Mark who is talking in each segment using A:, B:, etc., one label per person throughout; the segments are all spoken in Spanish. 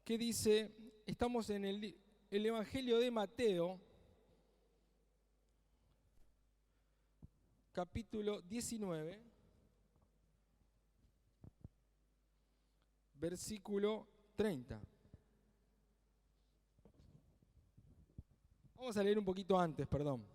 A: que dice, estamos en el Evangelio de Mateo, capítulo 19, versículo 30. Vamos a leer un poquito antes, perdón.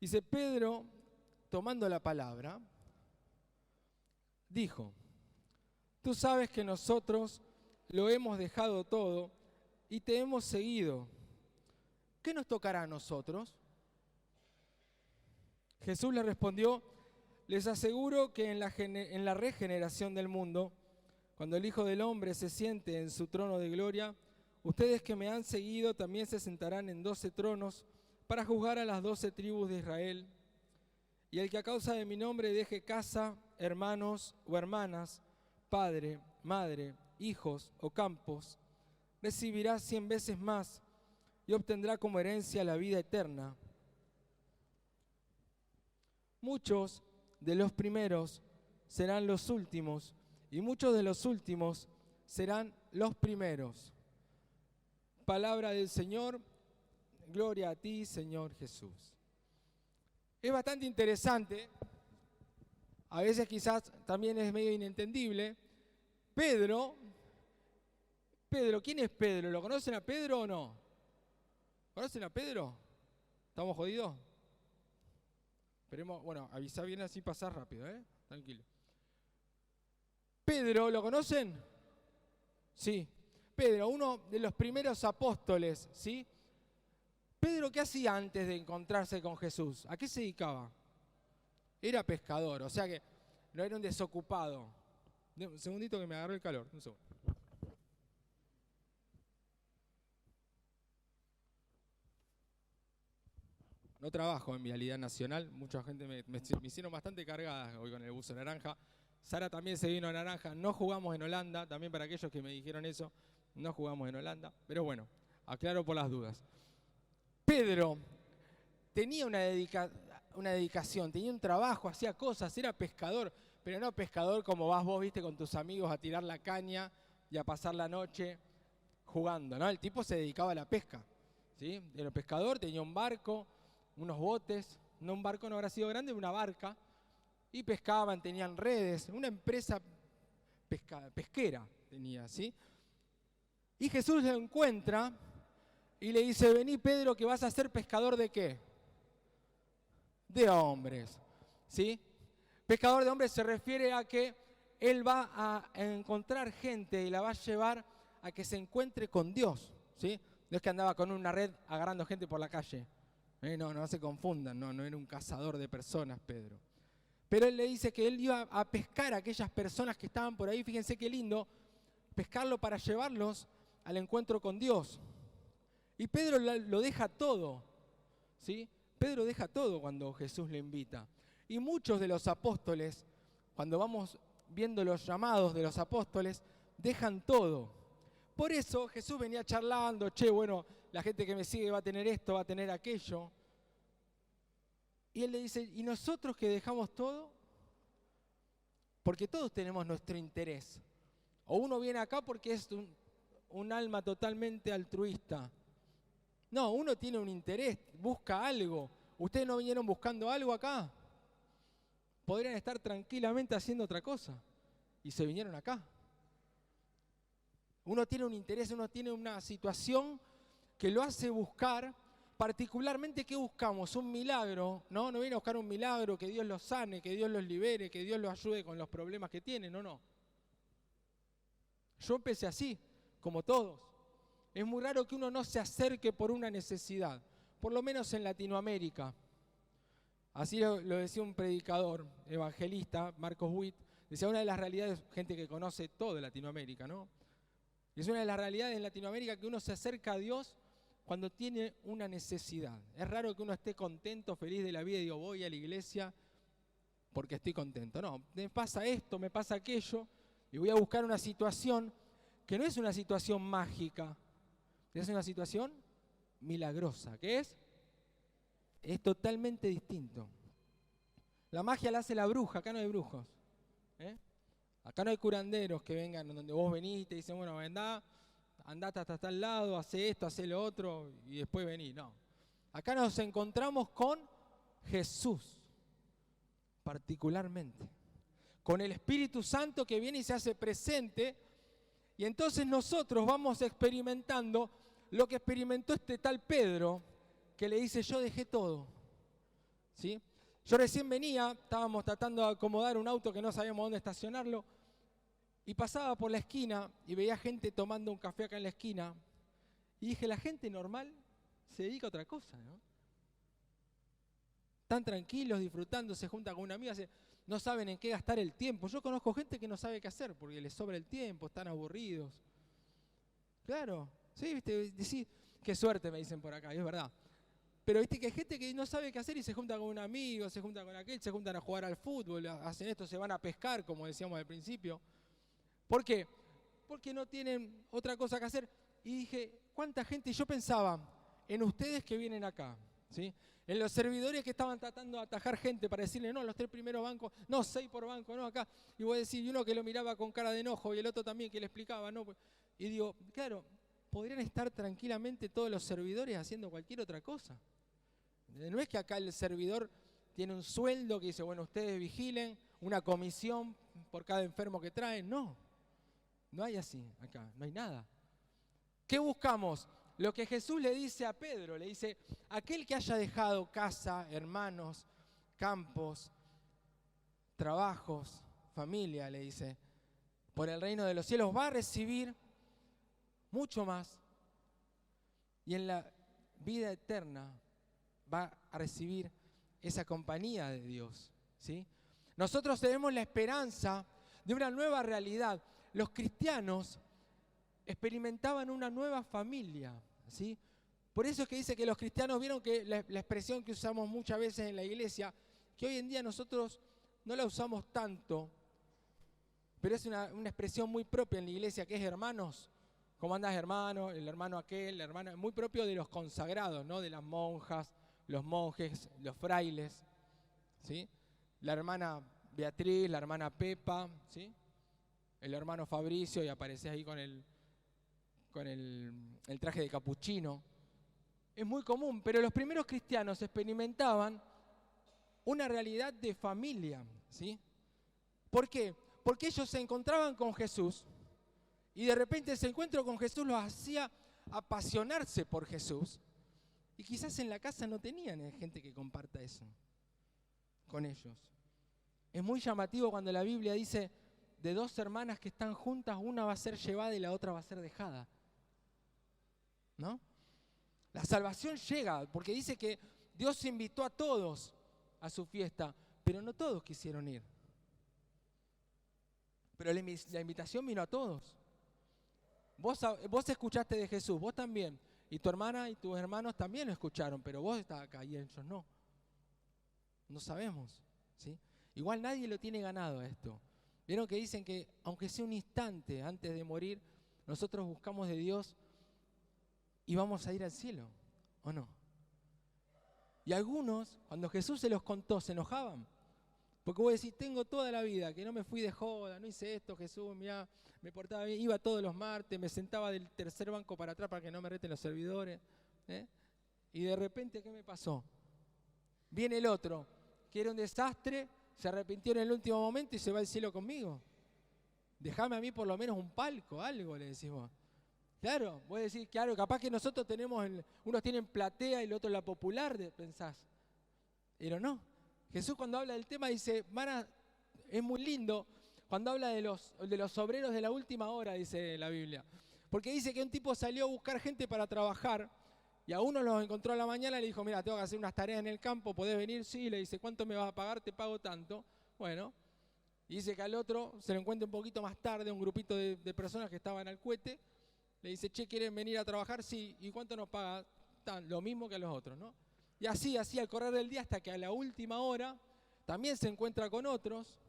A: Dice, Pedro, tomando la palabra, dijo, tú sabes que nosotros lo hemos dejado todo y te hemos seguido. ¿Qué nos tocará a nosotros? Jesús le respondió, les aseguro que en la regeneración del mundo, cuando el Hijo del Hombre se siente en su trono de gloria, ustedes que me han seguido también se sentarán en 12 tronos para juzgar a las 12 tribus de Israel. Y el que a causa de mi nombre deje casa, hermanos o hermanas, padre, madre, hijos o campos, recibirá 100 veces más y obtendrá como herencia la vida eterna. Muchos de los primeros serán los últimos y muchos de los últimos serán los primeros. Palabra del Señor, gloria a ti, Señor Jesús. Es bastante interesante, a veces quizás también es medio inentendible. Pedro, ¿quién es Pedro? ¿Lo conocen a Pedro o no? ¿Conocen a Pedro? ¿Estamos jodidos? Esperemos, bueno, avisa bien así pasar rápido, tranquilo. Pedro, ¿lo conocen? Sí. Pedro, uno de los primeros apóstoles, ¿sí? Pedro, ¿qué hacía antes de encontrarse con Jesús? ¿A qué se dedicaba? Era pescador, o sea que no era un desocupado. Un segundito que me agarró el calor, un segundo. No trabajo en Vialidad Nacional, mucha gente me hicieron bastante cargada hoy con el buzo naranja. Sara también se vino a naranja, no jugamos en Holanda, también para aquellos que me dijeron eso, no jugamos en Holanda, pero bueno, aclaro por las dudas. Pedro tenía una dedicación, tenía un trabajo, hacía cosas, era pescador, pero no pescador como vas vos, viste, con tus amigos a tirar la caña y a pasar la noche jugando, ¿no? El tipo se dedicaba a la pesca, ¿sí? Era pescador, tenía un barco, unos botes, no un barco no habrá sido grande, una barca, y pescaban, tenían redes, una empresa pesquera tenía, ¿sí? Y Jesús lo encuentra y le dice, vení Pedro que vas a ser pescador ¿de qué? De hombres, ¿sí? Pescador de hombres se refiere a que él va a encontrar gente y la va a llevar a que se encuentre con Dios, ¿sí? No es que andaba con una red agarrando gente por la calle. No se confundan, no era un cazador de personas, Pedro. Pero él le dice que él iba a pescar a aquellas personas que estaban por ahí, fíjense qué lindo, pescarlo para llevarlos al encuentro con Dios. Y Pedro lo deja todo, ¿sí? Pedro deja todo cuando Jesús le invita. Y muchos de los apóstoles, cuando vamos viendo los llamados de los apóstoles, dejan todo. Por eso Jesús venía charlando, bueno, la gente que me sigue va a tener esto, va a tener aquello. Y él le dice, ¿y nosotros que dejamos todo? Porque todos tenemos nuestro interés. O uno viene acá porque es un alma totalmente altruista. No, uno tiene un interés, busca algo. ¿Ustedes no vinieron buscando algo acá? Podrían estar tranquilamente haciendo otra cosa. Y se vinieron acá. Uno tiene un interés, uno tiene una situación que lo hace buscar. Particularmente, ¿qué buscamos? Un milagro, ¿no? No viene a buscar un milagro, que Dios los sane, que Dios los libere, que Dios los ayude con los problemas que tienen, no. Yo empecé así, como todos. Es muy raro que uno no se acerque por una necesidad, por lo menos en Latinoamérica. Así lo decía un predicador evangelista, Marcos Witt, decía una de las realidades, gente que conoce todo Latinoamérica, ¿no? Es una de las realidades en Latinoamérica que uno se acerca a Dios cuando tiene una necesidad. Es raro que uno esté contento, feliz de la vida y digo, voy a la iglesia porque estoy contento. No, me pasa esto, me pasa aquello y voy a buscar una situación que no es una situación mágica, es una situación milagrosa. ¿Qué es? Es totalmente distinto. La magia la hace la bruja, acá no hay brujos. Acá no hay curanderos que vengan donde vos venís y te dicen, bueno, vendá, andate hasta tal lado, hace esto, hace lo otro y después vení. No. Acá nos encontramos con Jesús, particularmente. Con el Espíritu Santo que viene y se hace presente. Y entonces nosotros vamos experimentando lo que experimentó este tal Pedro, que le dice, yo dejé todo. ¿Sí? Yo recién venía, estábamos tratando de acomodar un auto que no sabíamos dónde estacionarlo, y pasaba por la esquina y veía gente tomando un café acá en la esquina, y dije, la gente normal se dedica a otra cosa, ¿no? Están tranquilos, disfrutando, se juntan con una amiga, no saben en qué gastar el tiempo. Yo conozco gente que no sabe qué hacer porque les sobra el tiempo, están aburridos. Claro, sí, viste, decís, qué suerte me dicen por acá, y es verdad. Pero viste que hay gente que no sabe qué hacer y se junta con un amigo, se junta con aquel, se juntan a jugar al fútbol, hacen esto, se van a pescar, como decíamos al principio. ¿Por qué? Porque no tienen otra cosa que hacer. Y dije, ¿cuánta gente? Y yo pensaba en ustedes que vienen acá, ¿sí? En los servidores que estaban tratando de atajar gente para decirle, no, los 3 primeros bancos, no, 6 por banco, no, acá. Y voy a decir, y uno que lo miraba con cara de enojo y el otro también que le explicaba, no. Y digo, claro, podrían estar tranquilamente todos los servidores haciendo cualquier otra cosa. No es que acá el servidor tiene un sueldo que dice, bueno, ustedes vigilen, una comisión por cada enfermo que traen. No, no hay así acá, no hay nada. ¿Qué buscamos? Lo que Jesús le dice a Pedro, le dice, aquel que haya dejado casa, hermanos, campos, trabajos, familia, le dice, por el reino de los cielos va a recibir mucho más y en la vida eterna va a recibir esa compañía de Dios, ¿sí? Nosotros tenemos la esperanza de una nueva realidad. Los cristianos experimentaban una nueva familia, ¿sí? Por eso es que dice que los cristianos vieron que la expresión que usamos muchas veces en la iglesia, que hoy en día nosotros no la usamos tanto, pero es una expresión muy propia en la iglesia, que es hermanos. ¿Cómo andás, hermano? El hermano aquel, la hermana, muy propio de los consagrados, ¿no? De las monjas, los monjes, los frailes, ¿sí? La hermana Beatriz, la hermana Pepa, ¿sí? El hermano Fabricio, y aparece ahí con el traje de capuchino. Es muy común, pero los primeros cristianos experimentaban una realidad de familia, ¿sí? ¿Por qué? Porque ellos se encontraban con Jesús y de repente ese encuentro con Jesús los hacía apasionarse por Jesús. Y quizás en la casa no tenían gente que comparta eso con ellos. Es muy llamativo cuando la Biblia dice de 2 hermanas que están juntas, una va a ser llevada y la otra va a ser dejada, ¿no? La salvación llega porque dice que Dios invitó a todos a su fiesta, pero no todos quisieron ir. Pero la invitación vino a todos. Vos escuchaste de Jesús, vos también. Y tu hermana y tus hermanos también lo escucharon, pero vos estás acá y ellos no. No sabemos, ¿sí? Igual nadie lo tiene ganado a esto. Vieron que dicen que aunque sea un instante antes de morir, nosotros buscamos de Dios y vamos a ir al cielo, ¿o no? Y algunos, cuando Jesús se los contó, se enojaban. Porque vos decís, tengo toda la vida, que no me fui de joda, no hice esto, Jesús, mirá, me portaba bien, iba todos los martes, me sentaba del tercer banco para atrás para que no me reten los servidores, ¿eh? Y de repente, ¿qué me pasó? Viene el otro, que era un desastre, se arrepintió en el último momento y se va al cielo conmigo. Dejame a mí por lo menos un palco, algo, le decís vos. Claro, vos decís, claro, capaz que nosotros tenemos, unos tienen platea y el otro la popular, pensás. Pero no. Jesús cuando habla del tema dice, es muy lindo cuando habla de los obreros de la última hora, dice la Biblia. Porque dice que un tipo salió a buscar gente para trabajar y a uno los encontró a la mañana y le dijo, mira, tengo que hacer unas tareas en el campo, ¿podés venir? Sí, le dice, ¿cuánto me vas a pagar? Te pago tanto. Bueno, y dice que al otro se lo encuentra un poquito más tarde, un grupito de personas que estaban al cohete, le dice, che, ¿quieren venir a trabajar? Sí, ¿y cuánto nos paga? Lo mismo que a los otros, ¿no? Y así al correr del día hasta que a la última hora también se encuentra con otros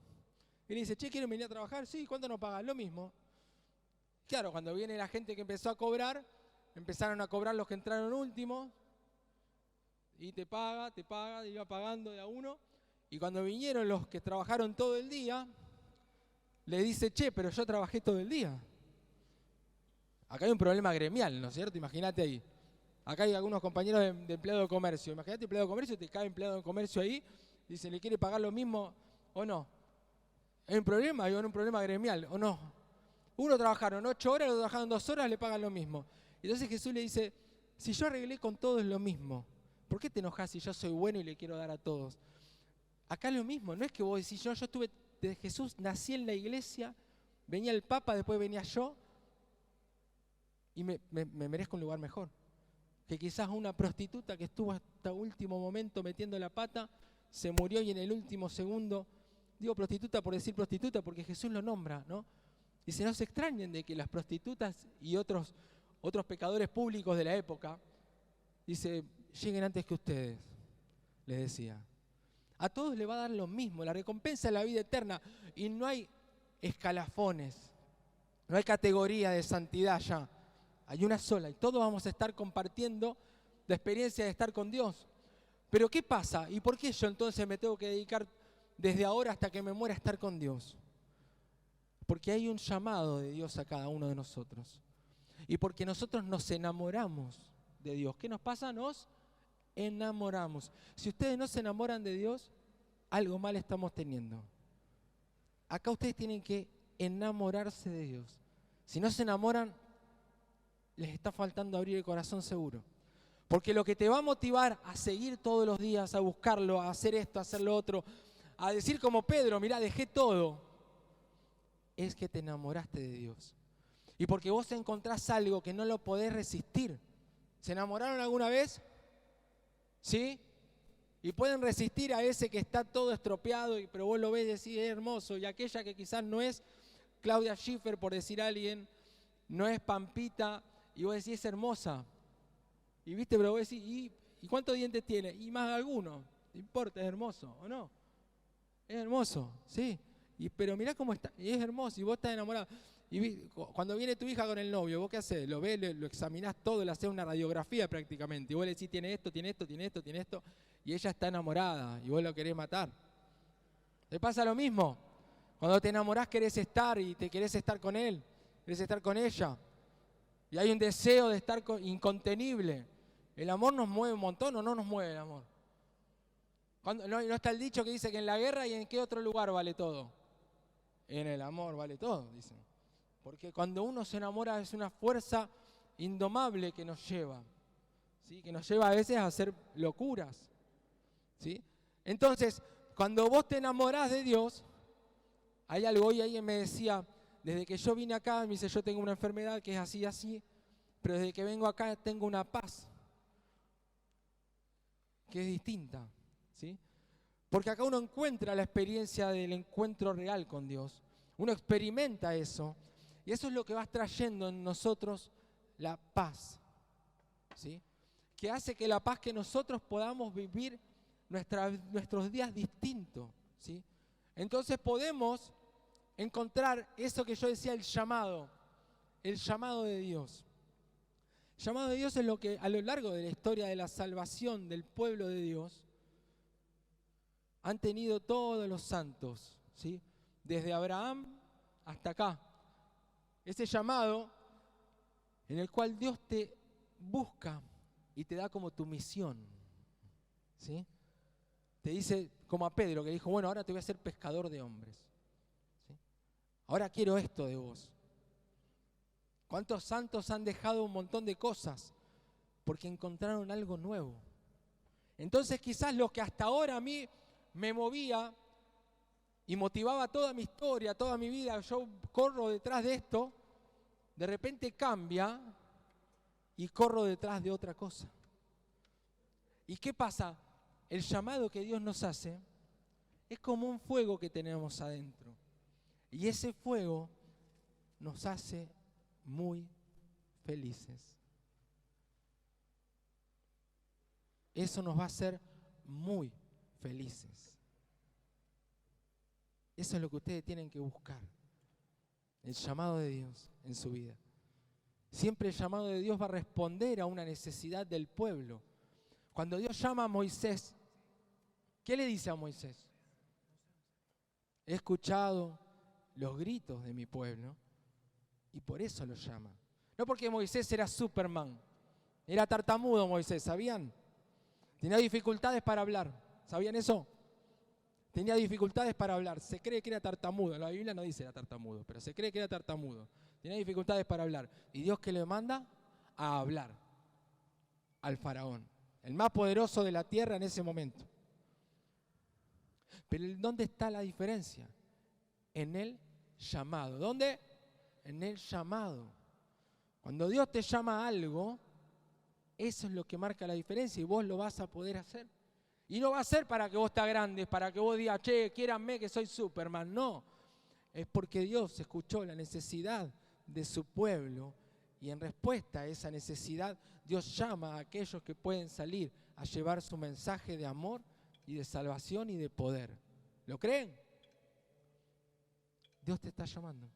A: y le dice, che, ¿quieren venir a trabajar? Sí, ¿cuánto nos pagan? Lo mismo. Claro, cuando viene la gente que empezó a cobrar, empezaron a cobrar los que entraron últimos y te paga, iba pagando de a uno. Y cuando vinieron los que trabajaron todo el día, le dice, che, pero yo trabajé todo el día. Acá hay un problema gremial, ¿no es cierto? Imagínate ahí. Acá hay algunos compañeros de empleado de comercio. Imagínate empleado de comercio, te cae empleado de comercio ahí, dice, ¿le quiere pagar lo mismo o no? ¿Hay un problema? Hay un problema gremial, ¿o no? Uno trabajaron 8 horas, otro trabajaron 2 horas, le pagan lo mismo. Entonces Jesús le dice, si yo arreglé con todos lo mismo, ¿por qué te enojas si yo soy bueno y le quiero dar a todos? Acá es lo mismo, no es que vos decís, yo estuve, desde Jesús nací en la iglesia, venía el Papa, después venía yo, y me merezco un lugar mejor. Que quizás una prostituta que estuvo hasta último momento metiendo la pata, se murió y en el último segundo, digo prostituta por decir prostituta porque Jesús lo nombra, ¿no? Dice, no se extrañen de que las prostitutas y otros pecadores públicos de la época, dice, lleguen antes que ustedes, les decía. A todos le va a dar lo mismo, la recompensa es la vida eterna y no hay escalafones, no hay categoría de santidad ya. Hay una sola y todos vamos a estar compartiendo la experiencia de estar con Dios. Pero ¿qué pasa? ¿Y por qué yo entonces me tengo que dedicar desde ahora hasta que me muera a estar con Dios? Porque hay un llamado de Dios a cada uno de nosotros. Y porque nosotros nos enamoramos de Dios. ¿Qué nos pasa? Nos enamoramos. Si ustedes no se enamoran de Dios, algo mal estamos teniendo. Acá ustedes tienen que enamorarse de Dios. Si no se enamoran, les está faltando abrir el corazón seguro. Porque lo que te va a motivar a seguir todos los días, a buscarlo, a hacer esto, a hacer lo otro, a decir como Pedro, mirá, dejé todo, es que te enamoraste de Dios. Y porque vos encontrás algo que no lo podés resistir. ¿Se enamoraron alguna vez? ¿Sí? Y pueden resistir a ese que está todo estropeado, pero vos lo ves y decís, es hermoso. Y aquella que quizás no es Claudia Schiffer, por decir a alguien, no es Pampita, y vos decís, es hermosa. Y viste, pero vos decís, ¿y cuántos dientes tiene? Y más alguno. No importa, es hermoso, ¿o no? Es hermoso, sí. Pero mirá cómo está, y es hermoso, y vos estás enamorado. Y cuando viene tu hija con el novio, ¿vos qué hacés? Lo ves, lo examinás todo, le hacés una radiografía prácticamente. Y vos le decís, tiene esto, tiene esto, tiene esto, tiene esto. Y ella está enamorada, y vos lo querés matar. ¿Te pasa lo mismo? Cuando te enamorás querés estar, y te querés estar con él, querés estar con ella. Y hay un deseo de estar incontenible. ¿El amor nos mueve un montón o no nos mueve el amor? No está el dicho que dice que en la guerra y en qué otro lugar vale todo. En el amor vale todo, dicen. Porque cuando uno se enamora es una fuerza indomable que nos lleva, ¿sí? Que nos lleva a veces a hacer locuras, ¿sí? Entonces, cuando vos te enamorás de Dios, hay algo, hoy alguien me decía, desde que yo vine acá, me dice, yo tengo una enfermedad que es así, así, pero desde que vengo acá tengo una paz que es distinta, ¿sí? Porque acá uno encuentra la experiencia del encuentro real con Dios. Uno experimenta eso. Y eso es lo que va trayendo en nosotros la paz, ¿sí? Que hace que la paz que nosotros podamos vivir nuestros días distintos, ¿sí? Entonces podemos encontrar eso que yo decía, el llamado de Dios. El llamado de Dios es lo que a lo largo de la historia de la salvación del pueblo de Dios han tenido todos los santos, ¿sí? Desde Abraham hasta acá. Ese llamado en el cual Dios te busca y te da como tu misión, ¿sí? Te dice, como a Pedro, que dijo, bueno, ahora te voy a hacer pescador de hombres, ¿sí? Ahora quiero esto de vos. ¿Cuántos santos han dejado un montón de cosas porque encontraron algo nuevo? Entonces quizás lo que hasta ahora a mí me movía y motivaba toda mi historia, toda mi vida, yo corro detrás de esto, de repente cambia y corro detrás de otra cosa. ¿Y qué pasa? El llamado que Dios nos hace es como un fuego que tenemos adentro. Y ese fuego nos hace muy felices. Eso nos va a hacer muy felices. Eso es lo que ustedes tienen que buscar. El llamado de Dios en su vida. Siempre el llamado de Dios va a responder a una necesidad del pueblo. Cuando Dios llama a Moisés, ¿qué le dice a Moisés? He escuchado los gritos de mi pueblo y por eso lo llama. No porque Moisés era Superman. Era tartamudo Moisés, ¿sabían? Tenía dificultades para hablar. ¿Sabían eso? Tenía dificultades para hablar. Se cree que era tartamudo. La Biblia no dice era tartamudo, pero se cree que era tartamudo. Tenía dificultades para hablar. ¿Y Dios qué le manda? A hablar al faraón, el más poderoso de la tierra en ese momento. Pero ¿dónde está la diferencia? En el llamado. ¿Dónde? En el llamado. Cuando Dios te llama a algo, eso es lo que marca la diferencia y vos lo vas a poder hacer. Y no va a ser para que vos te agrandes, para que vos digas, che, quiéranme que soy Superman. No, es porque Dios escuchó la necesidad de su pueblo y en respuesta a esa necesidad, Dios llama a aquellos que pueden salir a llevar su mensaje de amor y de salvación y de poder. ¿Lo creen? Dios te está llamando.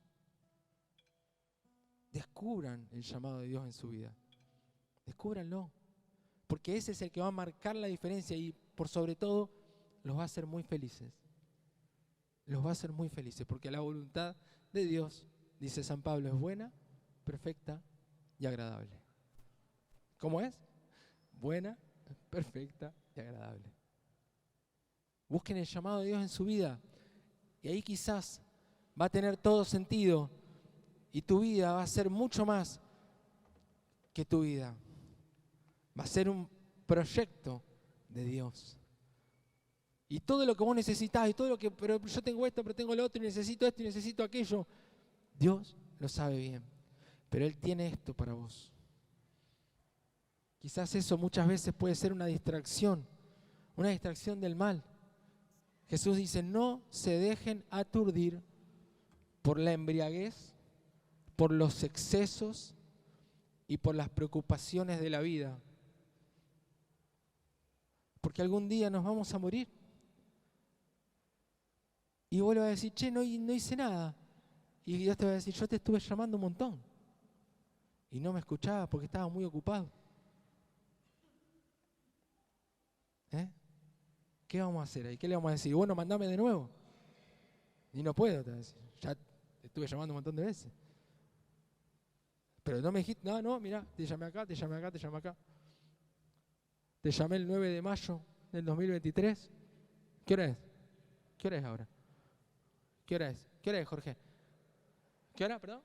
A: Descubran el llamado de Dios en su vida. Descúbranlo. Porque ese es el que va a marcar la diferencia y por sobre todo los va a hacer muy felices. Los va a hacer muy felices porque la voluntad de Dios, dice San Pablo, es buena, perfecta y agradable. ¿Cómo es? Buena, perfecta y agradable. Busquen el llamado de Dios en su vida y ahí quizás va a tener todo sentido y tu vida va a ser mucho más que tu vida. Va a ser un proyecto de Dios. Y todo lo que vos necesitás, y todo lo que, pero yo tengo esto, pero tengo lo otro, y necesito esto, y necesito aquello. Dios lo sabe bien. Pero Él tiene esto para vos. Quizás eso muchas veces puede ser una distracción del mal. Jesús dice, no se dejen aturdir por la embriaguez, por los excesos y por las preocupaciones de la vida. Porque algún día nos vamos a morir. Y vos le vas a decir, che, no hice nada. Y Dios te va a decir, yo te estuve llamando un montón. Y no me escuchabas porque estaba muy ocupado. ¿Qué vamos a hacer ahí? ¿Qué le vamos a decir? Bueno, mandame de nuevo. Y no puedo, te va a decir. Ya te estuve llamando un montón de veces. Pero no me dijiste, no, mirá, te llamé acá, te llamé acá, te llamé acá. Te llamé el 9 de mayo del 2023. ¿Qué hora es? ¿Qué hora es ahora? ¿Qué hora es? ¿Qué hora es, Jorge? ¿Qué hora, perdón?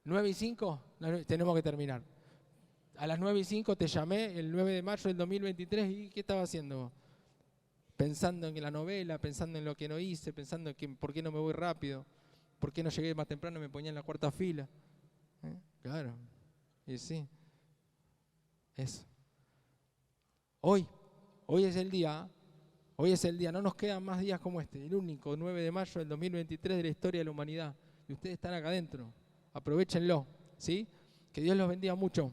A: 9:05. Tenemos que terminar. A las 9:05 te llamé el 9 de mayo del 2023 y ¿qué estaba haciendo vos? Pensando en la novela, pensando en lo que no hice, pensando en que, por qué no me voy rápido, por qué no llegué más temprano y me ponía en la cuarta fila. Claro, y sí, eso. Hoy es el día, no nos quedan más días como este, el único 9 de mayo del 2023 de la historia de la humanidad. Y ustedes están acá adentro, aprovechenlo, ¿sí? Que Dios los bendiga mucho.